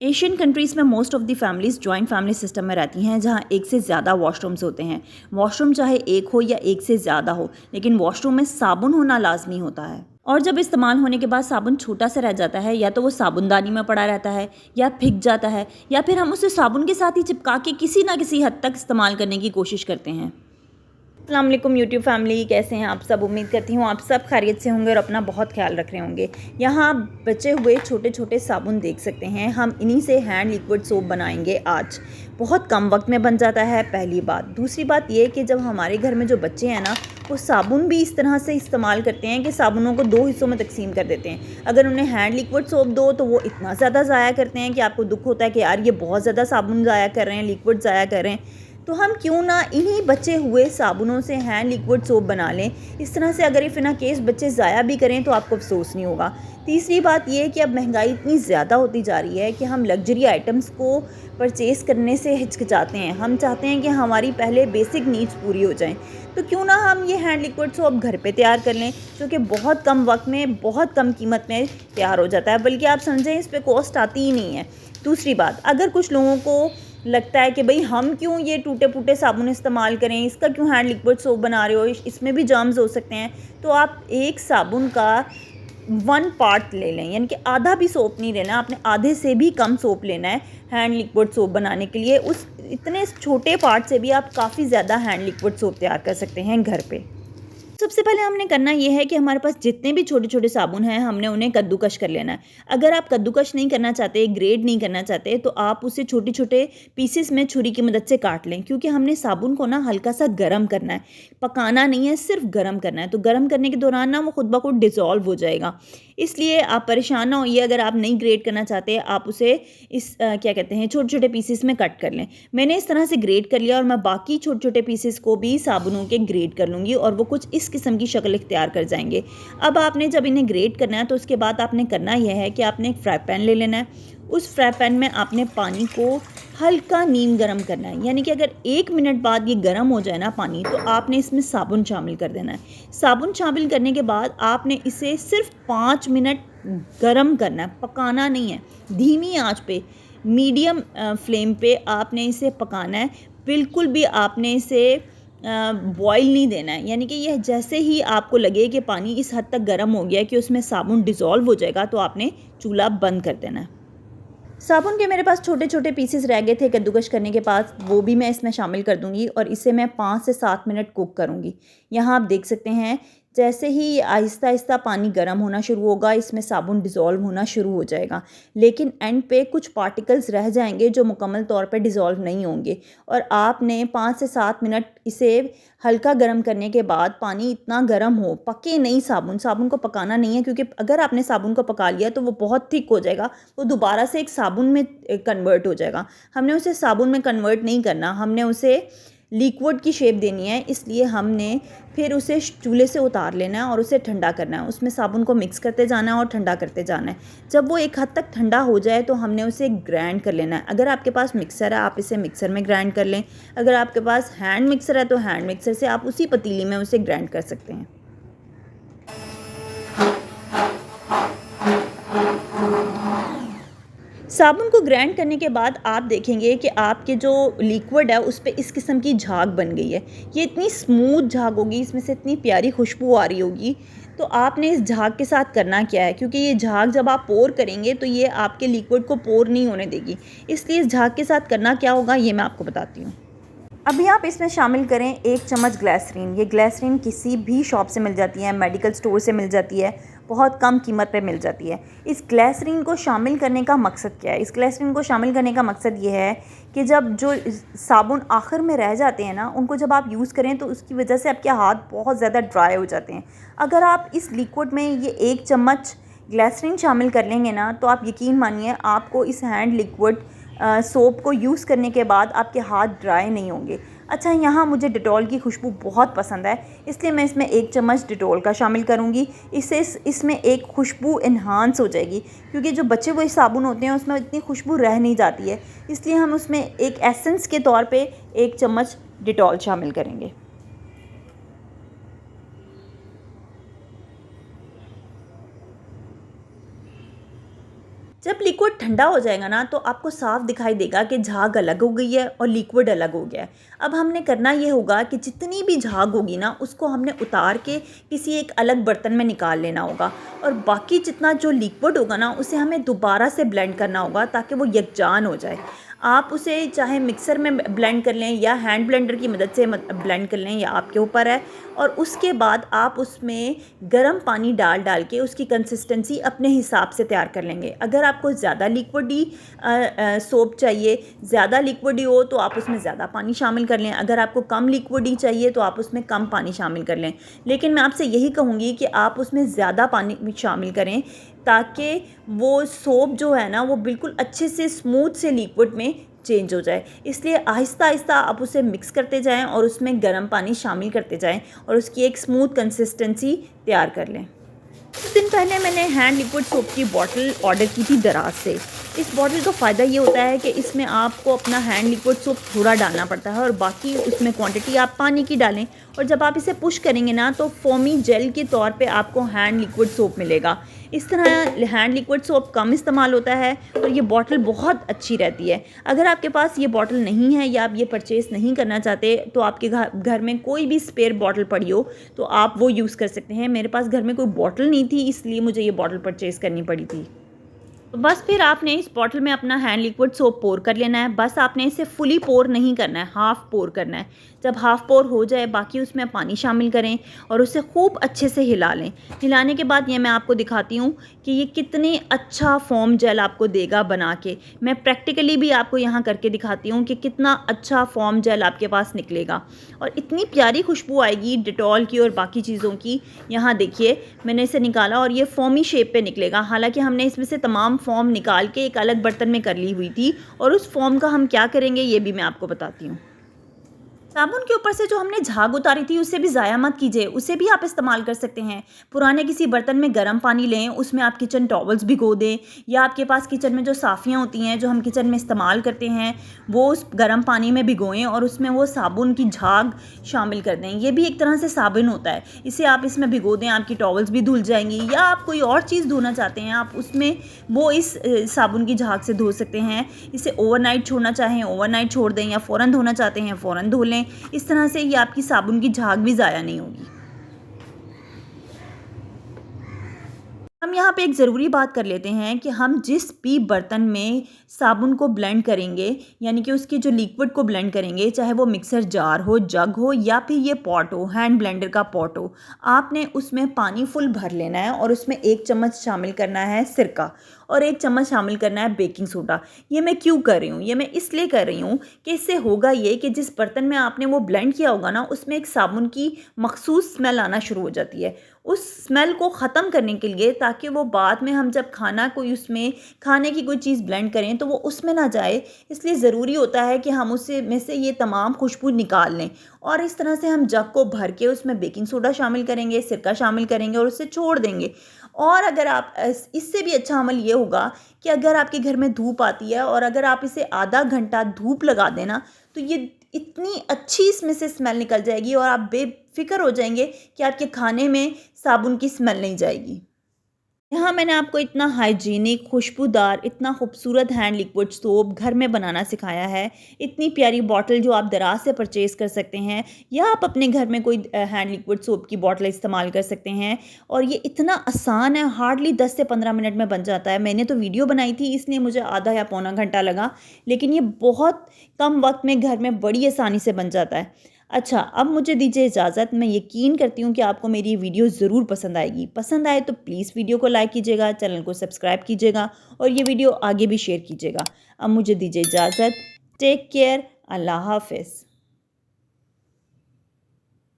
Asian countries में most of the families joint family system में रहती हैं, जहाँ एक से ज़्यादा वॉशरूम्स होते हैं। वॉशरूम चाहे एक हो या एक से ज़्यादा हो, लेकिन वॉशरूम में साबुन होना लाजमी होता है। और जब इस्तेमाल होने के बाद साबुन छोटा सा रह जाता है, या तो वो साबुनदानी में पड़ा रहता है, या फिक जाता है, या फिर हम उसे साबुन के साथ ही चिपका के किसी ना किसी हद तक इस्तेमाल करने की कोशिश करते हैं। अस्सलाम वालेकुम यूट्यूब फैमिली, कैसे हैं आप सब। उम्मीद करती हूँ आप सब खैरियत से होंगे और अपना बहुत ख्याल रख रहे होंगे। यहाँ आप बचे हुए छोटे छोटे साबुन देख सकते हैं। हम इन्हीं से हैंड लिक्विड सोप बनाएंगे आज। बहुत कम वक्त में बन जाता है, पहली बात। दूसरी बात ये कि जब हमारे घर में जो बच्चे हैं ना, वो साबुन भी इस तरह से इस्तेमाल करते हैं कि साबुनों को दो हिस्सों में तकसीम कर देते हैं। अगर उन्हें हैंड लिक्विड सोप दो तो वो इतना ज़्यादा ज़ाया करते हैं कि आपको दुख होता है कि यार ये बहुत ज़्यादा साबुन ज़ाया कर रहे हैं, लिक्विड ज़ाया कर रहे हैं। तो हम क्यों ना इन्हीं बचे हुए साबुनों से हैंड लिक्विड सोप बना लें। इस तरह से अगर इफ़ इन केस बच्चे ज़ाया भी करें तो आपको अफसोस नहीं होगा। तीसरी बात ये है कि अब महंगाई इतनी ज़्यादा होती जा रही है कि हम लग्जरी आइटम्स को परचेज़ करने से हिचकिचाते हैं। हम चाहते हैं कि हमारी पहले बेसिक नीड्स पूरी हो जाएं। तो क्यों ना हम ये हैंड लिक्विड सोप घर पे तैयार कर लें, जो कि बहुत कम वक्त में बहुत कम कीमत में तैयार हो जाता है। बल्कि आप समझें इस पर कॉस्ट आती ही नहीं है। दूसरी बात, अगर कुछ लोगों को लगता है कि भाई हम क्यों ये टूटे फूटे साबुन इस्तेमाल करें, इसका क्यों हैंड लिक्विड सोप बना रहे हो, इसमें भी जर्म्स हो सकते हैं, तो आप एक साबुन का 1 पार्ट ले लें। यानी कि आधा भी सोप नहीं लेना, आपने आधे से भी कम सोप लेना है हैंड लिक्विड सोप बनाने के लिए। उस इतने छोटे पार्ट से भी आप काफ़ी ज़्यादा हैंड लिक्विड सोप तैयार कर सकते हैं घर पे। सबसे पहले हमने करना ये है कि हमारे पास जितने भी छोटे छोटे साबुन हैं, हमने उन्हें कद्दूकश कर लेना है। अगर आप कद्दूकश नहीं करना चाहते, ग्रेड नहीं करना चाहते, तो आप उसे छोटे छोटे पीसेस में छुरी की मदद से काट लें। क्योंकि हमने साबुन को ना हल्का सा गर्म करना है, पकाना नहीं है, सिर्फ गर्म करना है। तो गर्म करने के दौरान ना वो खुद ब खुद डिज़ोल्व हो जाएगा। इसलिए आप परेशान ना होइए। अगर आप नहीं ग्रेड करना चाहते, आप उसे क्या कहते हैं, छोटे छोटे पीसेस में कट कर लें। मैंने इस तरह से ग्रेड कर लिया और मैं बाकी छोटे छोटे पीसेस को भी साबुनों के ग्रेड कर लूँगी और वो कुछ इस किस्म की शक्ल इख्तियार कर जाएंगे। अब आपने जब इन्हें ग्रेड करना है तो उसके बाद आपने करना यह है कि आपने एक फ्राई पैन ले लेना है। उस फ्राई पैन में आपने पानी को हल्का नीम गर्म करना है। यानी कि अगर 1 मिनट बाद ये गर्म हो जाए ना पानी, तो आपने इसमें साबुन शामिल कर देना है। साबुन शामिल करने के बाद आपने इसे सिर्फ 5 मिनट गर्म करना है, पकाना नहीं है। धीमी आंच पे, मीडियम फ्लेम पे आपने इसे पकाना है। बिल्कुल भी आपने इसे बॉईल नहीं देना है। यानी कि यह जैसे ही आपको लगे कि पानी इस हद तक गर्म हो गया कि उसमें साबुन डिज़ोल्व हो जाएगा, तो आपने चूल्हा बंद कर देना है। साबुन के मेरे पास छोटे छोटे पीसेस रह गए थे कद्दूकश करने के बाद, वो भी मैं इसमें शामिल कर दूंगी और इसे मैं 5 से 7 मिनट कुक करूंगी। यहाँ आप देख सकते हैं, जैसे ही आहिस्ता आहिस्ता पानी गर्म होना शुरू होगा, इसमें साबुन डिज़ोल्व होना शुरू हो जाएगा। लेकिन एंड पे कुछ पार्टिकल्स रह जाएंगे जो मुकम्मल तौर पे डिज़ोल्व नहीं होंगे। और आपने 5 से 7 मिनट इसे हल्का गर्म करने के बाद, पानी इतना गर्म हो, पके नहीं साबुन, साबुन को पकाना नहीं है। क्योंकि अगर आपने साबुन को पका लिया तो वो बहुत थिक हो जाएगा, वो दोबारा से एक साबुन में कन्वर्ट हो जाएगा। हमने उसे साबुन में कन्वर्ट नहीं करना, हमने उसे लिक्विड की शेप देनी है। इसलिए हमने फिर उसे चूल्हे से उतार लेना है और उसे ठंडा करना है। उसमें साबुन को मिक्स करते जाना है और ठंडा करते जाना है। जब वो एक हद तक ठंडा हो जाए तो हमने उसे ग्राइंड कर लेना है। अगर आपके पास मिक्सर है, आप इसे मिक्सर में ग्राइंड कर लें। अगर आपके पास हैंड मिक्सर है तो हैंड मिक्सर से आप उसी पतीली में उसे ग्राइंड कर सकते हैं। साबुन को ग्राइंड करने के बाद आप देखेंगे कि आपके जो लिक्विड है उस पे इस किस्म की झाग बन गई है। ये इतनी स्मूथ झाग होगी, इसमें से इतनी प्यारी खुशबू आ रही होगी। तो आपने इस झाग के साथ करना क्या है, क्योंकि ये झाग जब आप पोर करेंगे तो ये आपके लिक्विड को पोर नहीं होने देगी। इसलिए इस झाग के साथ करना क्या होगा, ये मैं आपको बताती हूँ। अभी आप इसमें शामिल करें 1 चम्मच ग्लिसरीन। ये ग्लिसरीन किसी भी शॉप से मिल जाती है, मेडिकल स्टोर से मिल जाती है, बहुत कम कीमत पे मिल जाती है। इस ग्लिसरीन को शामिल करने का मकसद क्या है? इस ग्लिसरीन को शामिल करने का मकसद ये है कि जब जो साबुन आखिर में रह जाते हैं ना, उनको जब आप यूज़ करें तो उसकी वजह से आपके हाथ बहुत ज़्यादा ड्राई हो जाते हैं। अगर आप इस लिक्विड में ये 1 चम्मच ग्लिसरीन शामिल कर लेंगे ना, तो आप यकीन मानिए आपको इस हैंड लिक्विड सोप को यूज़ करने के बाद आपके हाथ ड्राई नहीं होंगे। अच्छा, यहाँ मुझे डिटॉल की खुशबू बहुत पसंद है, इसलिए मैं इसमें 1 चम्मच डिटॉल का शामिल करूँगी। इससे इसमें एक खुशबू इन्हांस हो जाएगी। क्योंकि जो बचे हुए साबुन होते हैं उसमें इतनी खुशबू रह नहीं जाती है, इसलिए हम उसमें एक एसेंस के तौर पे 1 चम्मच डिटॉल शामिल करेंगे। जब लिक्विड लिक्विड ठंडा हो जाएगा ना तो आपको साफ दिखाई देगा कि झाग अलग हो गई है और लिक्विड अलग हो गया है। अब हमने करना ये होगा कि जितनी भी झाग होगी ना उसको हमने उतार के किसी एक अलग बर्तन में निकाल लेना होगा, और बाकी जितना जो लिक्विड होगा ना उसे हमें दोबारा से ब्लेंड करना होगा ताकि वो यकजान हो जाए। आप उसे चाहे मिक्सर में ब्लेंड कर लें या हैंड ब्लेंडर की मदद से ब्लेंड कर लें, या आपके ऊपर है। और उसके बाद आप उसमें गर्म पानी डाल डाल के उसकी कंसिस्टेंसी अपने हिसाब से तैयार कर लेंगे। अगर आपको ज़्यादा लिक्विडी सोप चाहिए, ज़्यादा लिक्विडी हो तो आप उसमें ज़्यादा पानी शामिल कर लें। अगर आपको कम लिक्विडी चाहिए तो आप उसमें कम पानी शामिल कर लें। लेकिन मैं आपसे यही कहूँगी कि आप उसमें ज़्यादा पानी शामिल करें ताकि वो सोप जो है ना वो बिल्कुल अच्छे से स्मूथ से लिक्विड में चेंज हो जाए। इसलिए आहिस्ता आहिस्ता आप उसे मिक्स करते जाएं और उसमें गर्म पानी शामिल करते जाएं और उसकी एक स्मूथ कंसिस्टेंसी तैयार कर लें। कुछ दिन पहले मैंने हैंड लिक्विड सोप की बॉटल ऑर्डर की थी दराज से। इस बॉटल का फ़ायदा ये होता है कि इसमें आपको अपना हैंड लिक्विड सोप थोड़ा डालना पड़ता है और बाकी उसमें क्वांटिटी आप पानी की डालें, और जब आप इसे पुश करेंगे ना तो फोमी जेल के तौर पे आपको हैंड लिक्विड सोप मिलेगा। इस तरह हैंड लिक्विड सोप कम इस्तेमाल होता है और ये बॉटल बहुत अच्छी रहती है। अगर आपके पास ये बॉटल नहीं है या आप ये परचेज़ नहीं करना चाहते तो आपके घर में कोई भी स्पेयर बॉटल पड़ी हो तो आप वो यूज़ कर सकते हैं। मेरे पास घर में कोई बॉटल नहीं थी इसलिए मुझे ये बॉटल परचेज़ करनी पड़ी थी। तो बस फिर आपने इस बॉटल में अपना हैंड लिक्विड सोप पोर कर लेना है। बस आपने इसे फुली पोर नहीं करना है, हाफ़ पोर करना है। जब हाफ़ पोर हो जाए बाकी उसमें पानी शामिल करें और उसे खूब अच्छे से हिला लें। हिलाने के बाद ये मैं आपको दिखाती हूँ कि ये कितने अच्छा फोम जेल आपको देगा बना के। मैं प्रैक्टिकली भी आपको यहाँ करके दिखाती हूँ कि कितना अच्छा फोम जेल आपके पास निकलेगा और इतनी प्यारी खुशबू आएगी डिटॉल की और बाकी चीज़ों की। यहाँ देखिए मैंने इसे निकाला और ये फोमी शेप पे निकलेगा। हालांकि हमने इसमें से तमाम फोम निकाल के एक अलग बर्तन में कर ली हुई थी, और उस फोम का हम क्या करेंगे ये भी मैं आपको बताती हूँ। साबुन के ऊपर से जो हमने झाग उतारी थी उसे भी ज़ाया मत कीजिए, उसे भी आप इस्तेमाल कर सकते हैं। पुराने किसी बर्तन में गर्म पानी लें, उसमें आप किचन टॉवल्स भिगो दें, या आपके पास किचन में जो साफ़ियाँ होती हैं जो हम किचन में इस्तेमाल करते हैं वो उस गर्म पानी में भिगोएं और उसमें वो साबुन की झाग शामिल कर दें। ये भी एक तरह से साबुन होता है, इसे आप इसमें भिगो दें, आपकी टॉवल्स भी धुल जाएंगी। या आप कोई और चीज़ धोना चाहते हैं आप उसमें वो इस साबुन की झाग से धो सकते हैं। इसे ओवरनाइट छोड़ना चाहें ओवरनाइट छोड़ दें, या फ़ौरन धोना चाहते हैं फ़ौरन धो लें। इस तरह से ये आपकी साबुन की झाग भी ज़ाया नहीं होगी। हम यहाँ पे एक ज़रूरी बात कर लेते हैं कि हम जिस भी बर्तन में साबुन को ब्लेंड करेंगे, यानी कि उसके जो लिक्विड को ब्लेंड करेंगे, चाहे वो मिक्सर जार हो, जग हो, या फिर ये पॉट हो, हैंड ब्लेंडर का पॉट हो, आपने उसमें पानी फुल भर लेना है और उसमें 1 चम्मच शामिल करना है सिरका और 1 चम्मच शामिल करना है बेकिंग सोडा। ये मैं क्यों कर रही हूँ? ये मैं इसलिए कर रही हूँ कि इससे होगा ये कि जिस बर्तन में आपने वो ब्लेंड किया होगा ना उसमें एक साबुन की मखसूस स्मेल आना शुरू हो जाती है। उस स्मेल को ख़त्म करने के लिए, ताकि वो बाद में हम जब खाने की कोई चीज़ ब्लेंड करें तो वो उसमें ना जाए, इसलिए ज़रूरी होता है कि हम उससे में से ये तमाम खुशबू निकाल लें। और इस तरह से हम जग को भर के उसमें बेकिंग सोडा शामिल करेंगे, सिरका शामिल करेंगे और उसे छोड़ देंगे। और अगर आप इससे भी अच्छा अमल ये होगा कि अगर आपके घर में धूप आती है और अगर आप इसे आधा घंटा धूप लगा देना तो ये इतनी अच्छी इसमें से स्मेल निकल जाएगी और आप बेफिक्र हो जाएंगे कि आपके खाने में साबुन की स्मेल नहीं जाएगी। यहाँ मैंने आपको इतना हाइजीनिक, खुशबूदार, इतना खूबसूरत हैंड लिक्विड सोप घर में बनाना सिखाया है। इतनी प्यारी बॉटल जो आप दराज से परचेज़ कर सकते हैं, या आप अपने घर में कोई हैंड लिक्विड सोप की बॉटल इस्तेमाल कर सकते हैं। और ये इतना आसान है, हार्डली 10 से 15 मिनट में बन जाता है। मैंने तो वीडियो बनाई थी इसलिए मुझे आधा या पौना घंटा लगा, लेकिन ये बहुत कम वक्त में घर में बड़ी आसानी से बन जाता है। अच्छा, अब मुझे दीजिए इजाज़त। मैं यकीन करती हूँ कि आपको मेरी वीडियो ज़रूर पसंद आएगी। पसंद आए तो प्लीज़ वीडियो को लाइक कीजिएगा, चैनल को सब्सक्राइब कीजिएगा और ये वीडियो आगे भी शेयर कीजिएगा। अब मुझे दीजिए इजाज़त। Take care. अल्लाह हाफ़िज़।